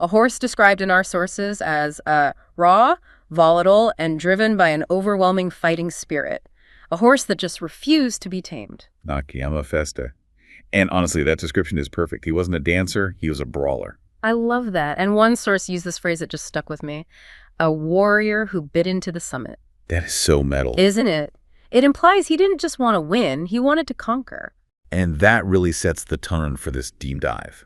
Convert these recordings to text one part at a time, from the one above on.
A horse described in our sources as raw, volatile, and driven by an overwhelming fighting spirit. A horse that just refused to be tamed. Nakayama Festa. And honestly, that description is perfect. He wasn't a dancer, he was a brawler. I love that. And one source used this phrase that just stuck with me. A warrior who bit into the summit. That is so metal. Isn't it? It implies he didn't just want to win, he wanted to conquer. And that really sets the tone for this deep dive.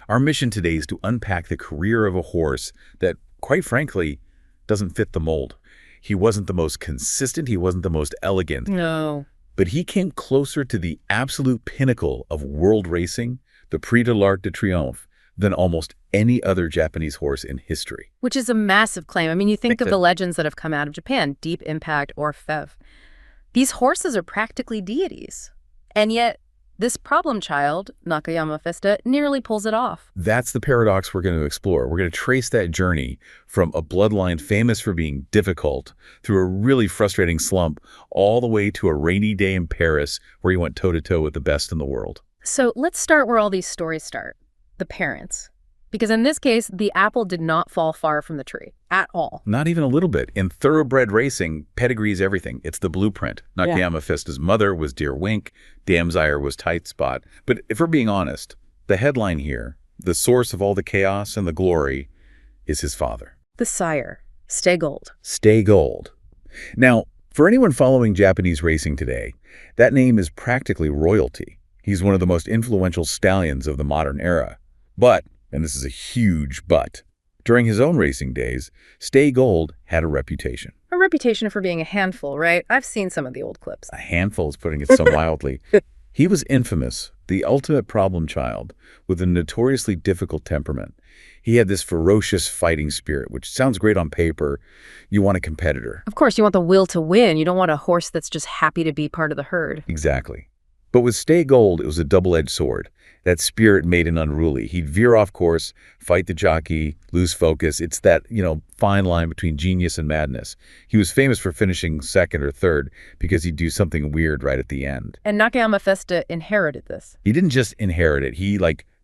Our mission today is to unpack the career of a horse that, quite frankly, doesn't fit the mold. He wasn't the most consistent, he wasn't the most elegant. No. But he came closer to the absolute pinnacle of world racing, the Prix de l'Arc de Triomphe, than almost any other Japanese horse in history. Which is a massive claim. I mean, you think of the legends that have come out of Japan, Deep Impact or Fev. These horses are practically deities. And yet, this problem child, Nakayama Festa, nearly pulls it off. That's the paradox we're going to explore. We're going to trace that journey from a bloodline famous for being difficult through a really frustrating slump all the way to a rainy day in Paris where he went toe-to-toe with the best in the world. So let's start where all these stories start. The parents. Because in this case, the apple did not fall far from the tree at all. Not even a little bit. In thoroughbred racing, pedigree is everything. It's the blueprint. Nakayama Festa's mother was Dear Wink. Damsire was Tight Spot. But if we're being honest, the headline here, the source of all the chaos and the glory, is his father. The sire. Stay Gold. Stay Gold. Now, for anyone following Japanese racing today, that name is practically royalty. He's one of the most influential stallions of the modern era. But, and this is a huge but, during his own racing days, Stay Gold had a reputation. A reputation for being a handful, right? I've seen some of the old clips. A handful is putting it so mildly. He was infamous, the ultimate problem child, with a notoriously difficult temperament. He had this ferocious fighting spirit, which sounds great on paper. You want a competitor. Of course, you want the will to win. You don't want a horse that's just happy to be part of the herd. Exactly. But with Stay Gold, it was a double-edged sword. That spirit made him unruly. He'd veer off course, fight the jockey, lose focus. It's that, fine line between genius and madness. He was famous for finishing second or third because he'd do something weird right at the end. And Nakayama Festa inherited this. He didn't just inherit it. He,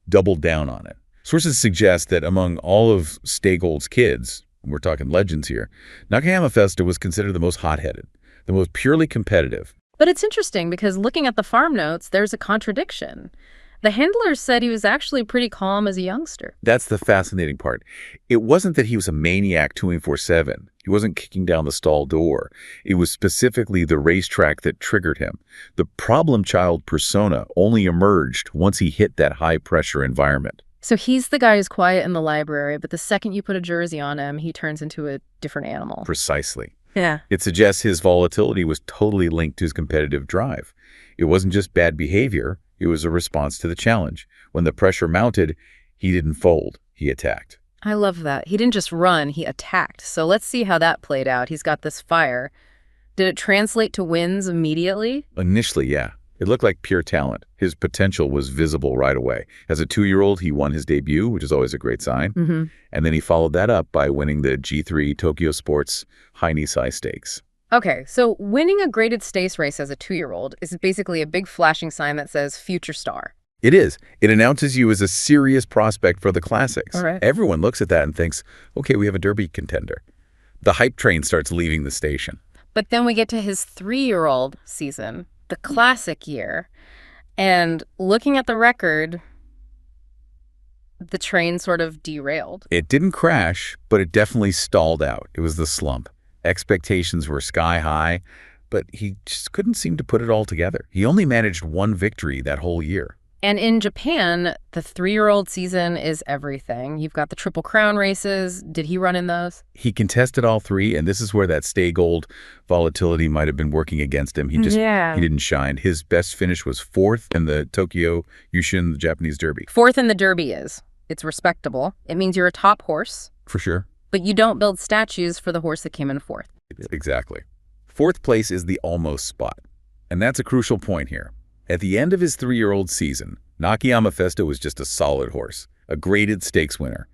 doubled down on it. Sources suggest that among all of Stay Gold's kids, we're talking legends here, Nakayama Festa was considered the most hot-headed, the most purely competitive. But it's interesting because looking at the farm notes, there's a contradiction. The handlers said he was actually pretty calm as a youngster. That's the fascinating part. It wasn't that he was a maniac 24/7. He wasn't kicking down the stall door. It was specifically the racetrack that triggered him. The problem child persona only emerged once he hit that high-pressure environment. So he's the guy who's quiet in the library, but the second you put a jersey on him, he turns into a different animal. Precisely. Yeah. It suggests his volatility was totally linked to his competitive drive. It wasn't just bad behavior. It was a response to the challenge. When the pressure mounted, he didn't fold. He attacked. I love that. He didn't just run, he attacked. So let's see how that played out. He's got this fire. Did it translate to wins immediately? Initially, yeah. It looked like pure talent. His potential was visible right away. As a 2-year-old, he won his debut, which is always a great sign. Mm-hmm. And then he followed that up by winning the G3 Tokyo Sports High Nisei Stakes. Okay, so winning a graded stakes race as a 2-year-old is basically a big flashing sign that says future star. It is. It announces you as a serious prospect for the classics. All right. Everyone looks at that and thinks, okay, we have a Derby contender. The hype train starts leaving the station. But then we get to his 3-year-old season, the classic year, and looking at the record, the train sort of derailed. It didn't crash, but it definitely stalled out. It was the slump. Expectations were sky high, but he just couldn't seem to put it all together. He only managed one victory that whole year. And in Japan, the 3-year-old season is everything. You've got the Triple Crown races. Did he run in those? He contested all 3, and this is where that Stay Gold volatility might have been working against him. He didn't shine. His best finish was 4th in the Tokyo Yushin, the Japanese Derby. 4th in the Derby it's respectable. It means you're a top horse. For sure. But you don't build statues for the horse that came in 4th. Exactly. 4th place is the almost spot. And that's a crucial point here. At the end of his 3-year-old season, Nakayama Festa was just a solid horse, a graded stakes winner.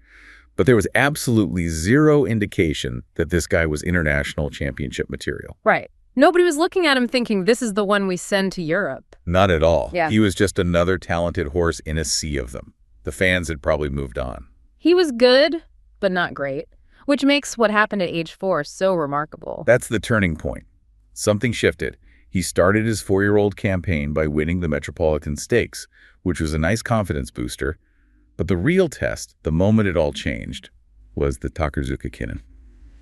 But there was absolutely zero indication that this guy was international championship material. Right. Nobody was looking at him thinking, this is the one we send to Europe. Not at all. Yeah. He was just another talented horse in a sea of them. The fans had probably moved on. He was good, but not great, which makes what happened at age 4 so remarkable. That's the turning point. Something shifted. He started his 4-year-old campaign by winning the Metropolitan Stakes, which was a nice confidence booster. But the real test, the moment it all changed, was the Takazuka Kinnan.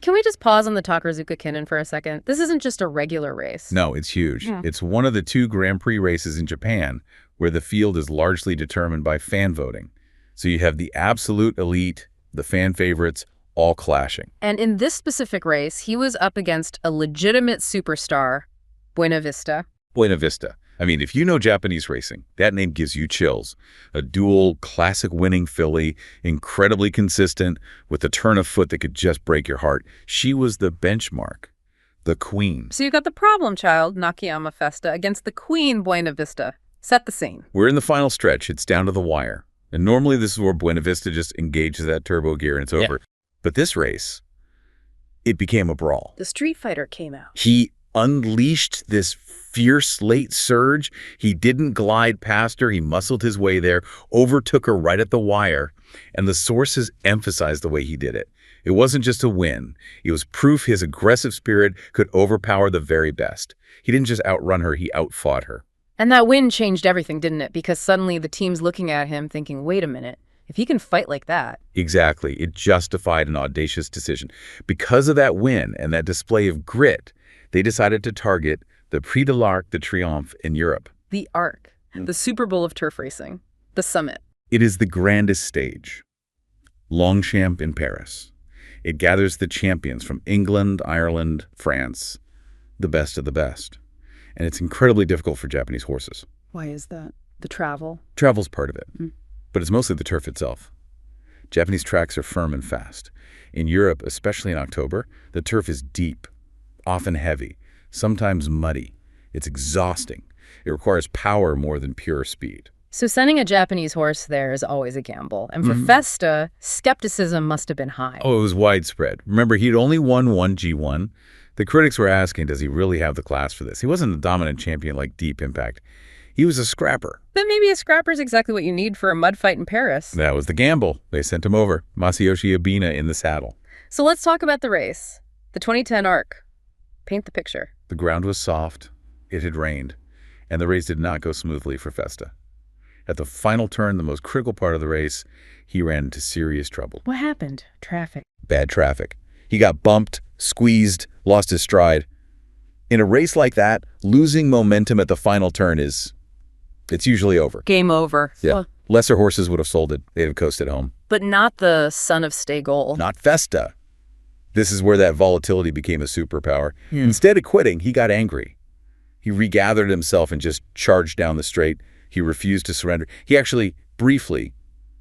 Can we just pause on the Takazuka Kinnan for a second? This isn't just a regular race. No, it's huge. It's one of the 2 Grand Prix races in Japan where the field is largely determined by fan voting. So you have the absolute elite, the fan favorites, all clashing. And in this specific race, he was up against a legitimate superstar, Buena Vista. Buena Vista. I mean, if you know Japanese racing, that name gives you chills. A dual, classic winning filly, incredibly consistent, with a turn of foot that could just break your heart. She was the benchmark, the queen. So you got the problem child, Nakayama Festa, against the queen, Buena Vista. Set the scene. We're in the final stretch. It's down to the wire. And normally this is where Buena Vista just engages that turbo gear and it's over. But this race, it became a brawl. The Street Fighter came out. He unleashed this fierce late surge. He didn't glide past her. He muscled his way there, overtook her right at the wire, and the sources emphasized the way he did it. It wasn't just a win. It was proof his aggressive spirit could overpower the very best. He didn't just outrun her, he outfought her. And that win changed everything, didn't it? Because suddenly the team's looking at him thinking, wait a minute, if he can fight like that. Exactly. It justified an audacious decision. Because of that win and that display of grit, they decided to target the Prix de l'Arc de Triomphe in Europe. The Arc, the Super Bowl of turf racing, the summit. It is the grandest stage. Longchamp in Paris. It gathers the champions from England, Ireland, France, the best of the best. And it's incredibly difficult for Japanese horses. Why is that? The travel? Travel's part of it, but it's mostly the turf itself. Japanese tracks are firm and fast. In Europe, especially in October, the turf is deep, often heavy, sometimes muddy. It's exhausting. It requires power more than pure speed. So sending a Japanese horse there is always a gamble. And for Festa, skepticism must have been high. Oh, it was widespread. Remember, he'd only won one G1. The critics were asking, does he really have the class for this? He wasn't a dominant champion like Deep Impact. He was a scrapper. But maybe a scrapper is exactly what you need for a mud fight in Paris. That was the gamble. They sent him over. Masayoshi Abina in the saddle. So let's talk about the race. The 2010 Arc. Paint the picture. The ground was soft. It had rained. And the race did not go smoothly for Festa. At the final turn, the most critical part of the race, he ran into serious trouble. What happened? Traffic. Bad traffic. He got bumped, squeezed, lost his stride. In a race like that, losing momentum at the final turn it's usually over. Game over. Yeah. Well, lesser horses would have sold it. They'd have coasted home. but not the son of Stay Goal. Not Festa. This is where that volatility became a superpower. Instead of quitting, he got angry. He regathered himself and just charged down the straight. He refused to surrender. He actually, briefly,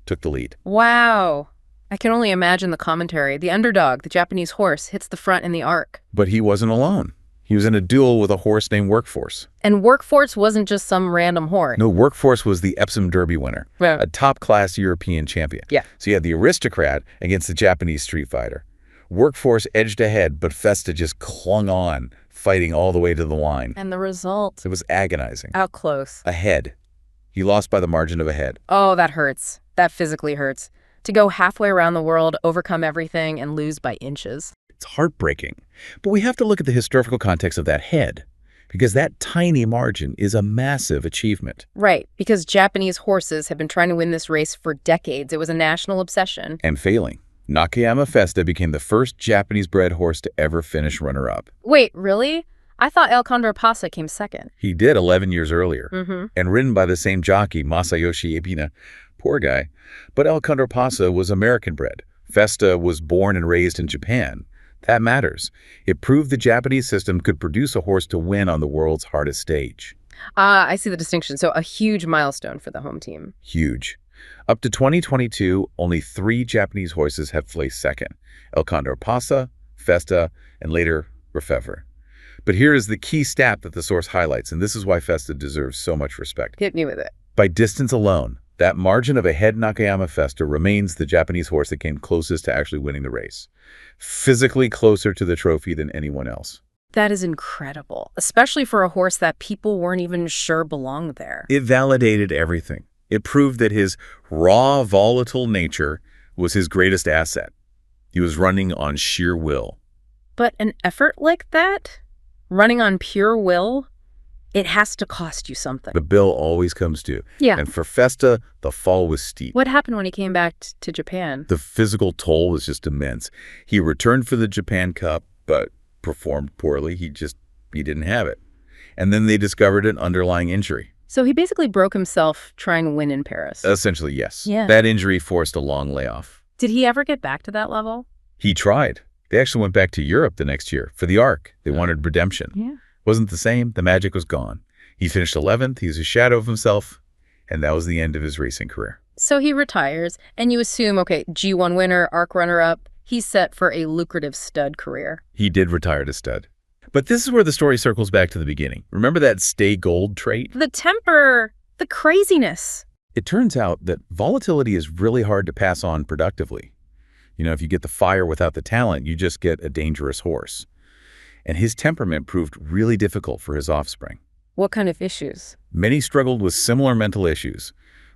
took the lead. Wow. I can only imagine the commentary. The underdog, the Japanese horse, hits the front in the Arc. But he wasn't alone. He was in a duel with a horse named Workforce. And Workforce wasn't just some random horse. No, Workforce was the Epsom Derby winner, Right. a top-class European champion. Yeah. So you had the aristocrat against the Japanese street fighter. Workforce edged ahead, but Festa just clung on, fighting all the way to the line. And the result? It was agonizing. Out close. A head. He lost by the margin of a head. Oh, that hurts. That physically hurts. To go halfway around the world, overcome everything, and lose by inches. It's heartbreaking. But we have to look at the historical context of that head, because that tiny margin is a massive achievement. Right, because Japanese horses have been trying to win this race for decades. It was a national obsession. And failing. Nakayama Festa became the first Japanese-bred horse to ever finish runner-up. Wait, really? I thought El Condor Pasa came second. He did 11 years earlier, and ridden by the same jockey, Masayoshi Abina. Poor guy. But El Condor Pasa was American-bred. Festa was born and raised in Japan. That matters. It proved the Japanese system could produce a horse to win on the world's hardest stage. Ah, I see the distinction. So a huge milestone for the home team. Huge. Up to 2022, only 3 Japanese horses have placed second. El Condor Pasa, Festa, and later, Refevre. But here is the key stat that the source highlights, and this is why Festa deserves so much respect. Hit me with it. By distance alone, that margin of a head Nakayama Festa remains the Japanese horse that came closest to actually winning the race. Physically closer to the trophy than anyone else. That is incredible, especially for a horse that people weren't even sure belonged there. It validated everything. It proved that his raw, volatile nature was his greatest asset. He was running on sheer will. But an effort like that, running on pure will, it has to cost you something. The bill always comes due. Yeah. And for Festa, the fall was steep. What happened when he came back to Japan? The physical toll was just immense. He returned for the Japan Cup, but performed poorly. He didn't have it. And then they discovered an underlying injury. So he basically broke himself trying to win in Paris. Essentially, yes. Yeah. That injury forced a long layoff. Did he ever get back to that level? He tried. They actually went back to Europe the next year for the Arc. They wanted redemption. Yeah. Wasn't the same. The magic was gone. He finished 11th. He was a shadow of himself. And that was the end of his racing career. So he retires, and you assume, okay, G1 winner, Arc runner-up, he's set for a lucrative stud career. He did retire to stud. But this is where the story circles back to the beginning. Remember that stay gold trait? The temper, the craziness. It turns out that volatility is really hard to pass on productively. You know, if you get the fire without the talent, you just get a dangerous horse. And his temperament proved really difficult for his offspring. What kind of issues? Many struggled with similar mental issues,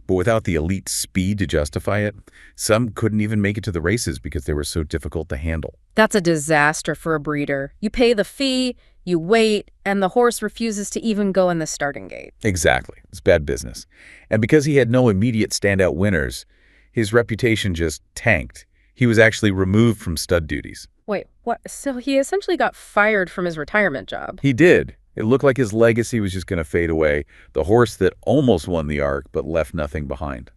but without the elite speed to justify it, some couldn't even make it to the races because they were so difficult to handle. That's a disaster for a breeder. You pay the fee, you wait, and the horse refuses to even go in the starting gate. Exactly. It's bad business. And because he had no immediate standout winners, his reputation just tanked. He was actually removed from stud duties. Wait, what? So he essentially got fired from his retirement job? He did. It looked like his legacy was just going to fade away. The horse that almost won the Arc but left nothing behind.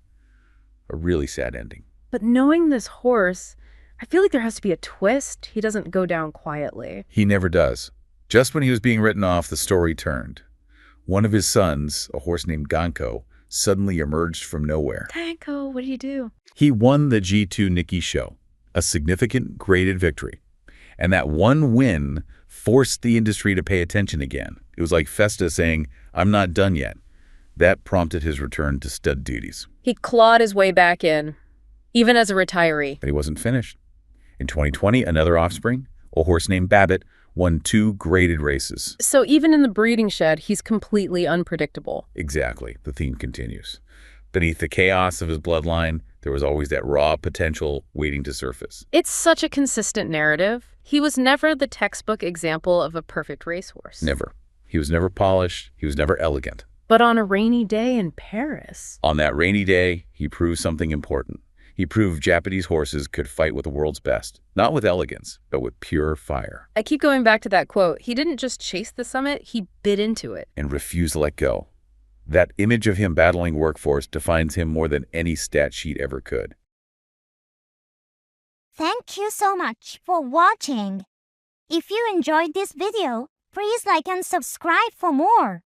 A really sad ending. But knowing this horse, I feel like there has to be a twist. He doesn't go down quietly. He never does. Just when he was being written off, the story turned. One of his sons, a horse named Ganko, suddenly emerged from nowhere. Ganko, what did he do? He won the G2 Nikki show, a significant graded victory. And that one win forced the industry to pay attention again. It was like Festa saying, I'm not done yet. That prompted his return to stud duties. He clawed his way back in, even as a retiree. But he wasn't finished. In 2020, another offspring, a horse named Babbitt, won 2 graded races. So even in the breeding shed, he's completely unpredictable. Exactly. The theme continues. Beneath the chaos of his bloodline, there was always that raw potential waiting to surface. It's such a consistent narrative. He was never the textbook example of a perfect racehorse. Never. He was never polished. He was never elegant. But on a rainy day in Paris. On that rainy day, he proved something important. He proved Japanese horses could fight with the world's best, not with elegance, but with pure fire. I keep going back to that quote. He didn't just chase the summit, he bit into it. And refused to let go. That image of him battling workforce defines him more than any stat sheet ever could. Thank you so much for watching. If you enjoyed this video, please like and subscribe for more.